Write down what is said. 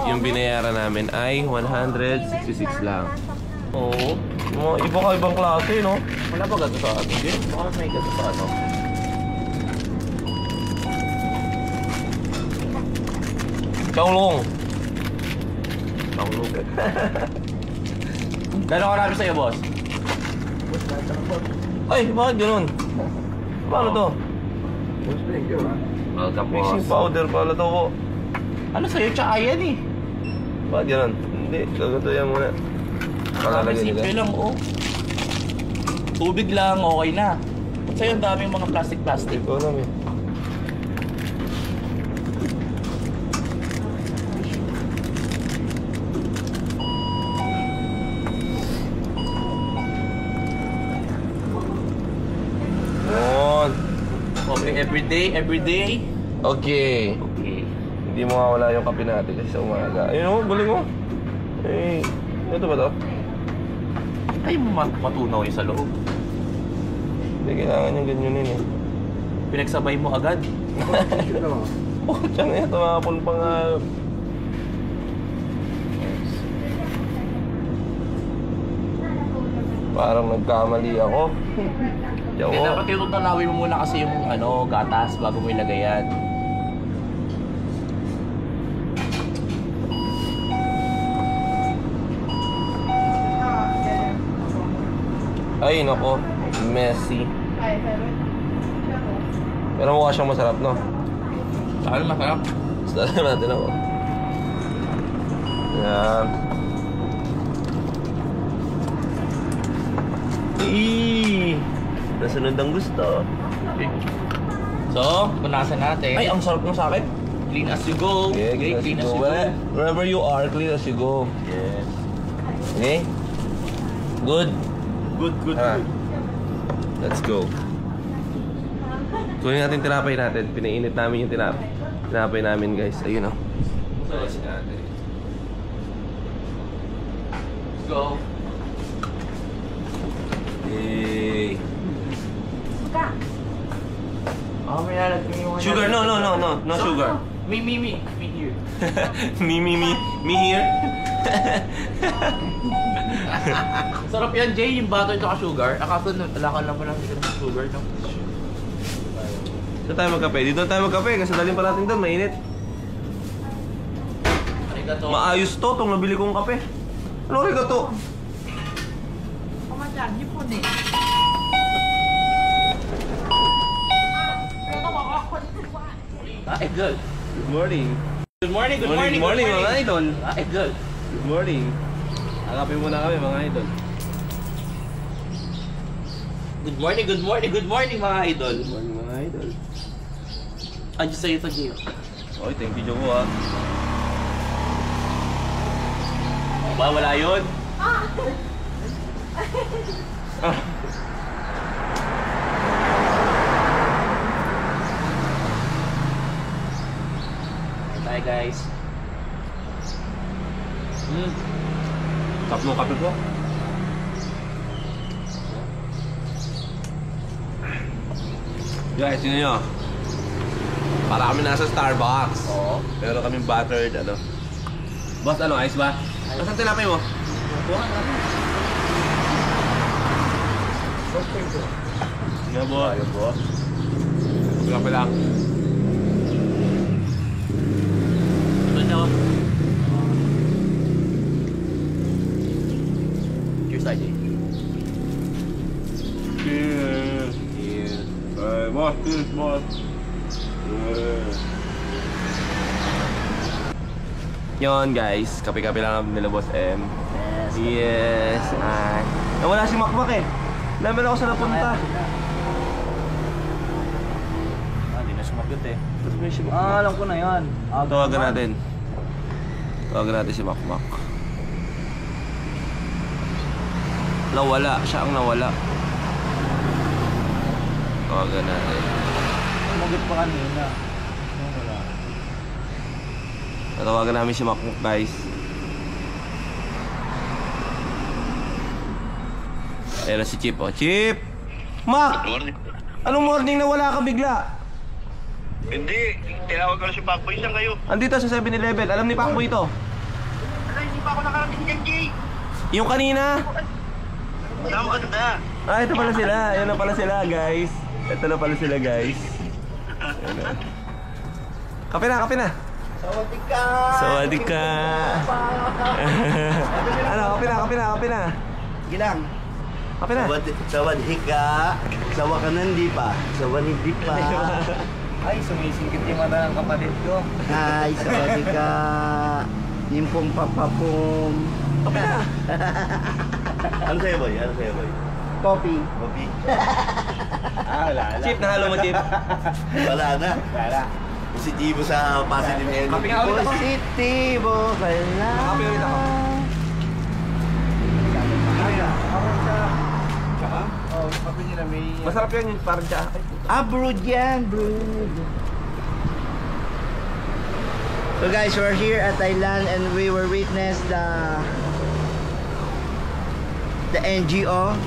Yung binayaran namin ay 166 lang. Oo. Iba-ibang klase, no? Wala ba gato sa atin din? Baka may gato sa ano. Chowlong. Chowlong. Gano'n karami sa'yo, boss? Ay, bakit ganun? Paano to? Welcome, boss. Mixing powder pala to ko. Ano sa'yo? Tsaka yan eh. Bakit ganun? Hindi, gagato yan muna. Simple lang, oh. Tubig lang, okay na. Ba't sa'yo ang daming mga plastic-plastic? Ito namin. Okay, everyday. Okay. Hindi mawawala yung kape natin kasi sa umaga. Ayun o, galing mo. Eh, ito ba to? Ay, matunaw yung sa loob. Hindi kailangan yung ganyanin eh. Pinagsabay mo agad. Oh, tiyan na yan. Tumapon pa nga. Parang nagkamali ako. Dapat yung tanawin mo muna kasi yung gatas bago mo ilagay yan. Ay, nako. Messy. Pero mukha siyang masarap, no? Saan masarap? Saan natin ako. Yan. Nasunod ang gusto. So, punasan natin. Ay, ang sarap ng sa akin. Clean as you go. Yeah, okay, clean as you go. Wherever you are, clean as you go. Yes. Okay? Good. Good. Let's go. Kunin natin tinapay natin. Pinainit namin yung tinapay namin, guys. Ayun, oh. Let's go. Yay. May lalagyan yung Sugar, no sugar. Me here. me here. Sarap yan, Jay, yung butter at sugar. Akaso alakan lang pa lang ng sugar, no? Saan tayo magkape? Dito tayo magkape kasi dalhin pa natin doon, mainit. Arigato. Maayos to, itong nabili kong kape. Ano arigato? Idol. Good morning. Good morning, mga idol. Idol. Good morning. Agapin muna kami, mga idol. Good morning, mga idol. Good morning, mga idol. Andiyo sa'yo ito, Gio. Okay, thank you, Joko, ha. Wala yun? Hi guys. Tap mo kape ko. Guys, yun nyo. Para kami nasa Starbucks. Oo. Pero kami buttered, Boss, ice ba? Nasaan tinapay mo? Nga, boss. Ayaw, boss. Kape lang. Cheers, IJ. Cheers. Boss, cheers, boss. Yon guys, kape-kape lang nila Boss M. Yes. Nawala si Makmak eh. Naman ako sa napunta. Hindi na sumagot eh. Alam ko na yan. Tawagan natin si Makmak. Nawala, siya ang nawala. Tawagan natin. Sumagot pa kanina. Wala. Tawagan namin si Makmak, guys. Ayan na si Chip, oh. Chip! Mak! Anong morning na wala ka bigla? Hindi, tinawag ko na si Pacboy. Saan kayo? Andito sa 7-Eleven. Alam ni Pacboy ito. Ala, hindi pa ako nakarating dyan, Jay. Yung kanina. Wala akong ganda. Ah, ito pala sila. Ayan na pala sila, guys. Ito na pala sila, guys. Ayan na. Kape na, kape na. Sawadik ka. Sawadik ka. Ano, kape na, kape na, kape na. Gilang. Kape na. Sawadik ka. Sawa ka nandi pa. Sawadik pa. Ay, sumisingkit yung mga kapatid ko. Ay, sawadik ka. Nimpong papapom. Kape na. Ano sa'yo, boy? Ano sa'yo, boy? Coffee. Coffee? Wala. Chip, nahalo mo, Chip. Wala na. Wala. Positibo sa positive energy. Kape nga ulit ako. Positibo ka na. Kape ulit ako. Oh, kape nila may... Masarap yan yung parang siya. Brood yan, brood. So guys, we're here at Thailand and we were witness the NGO.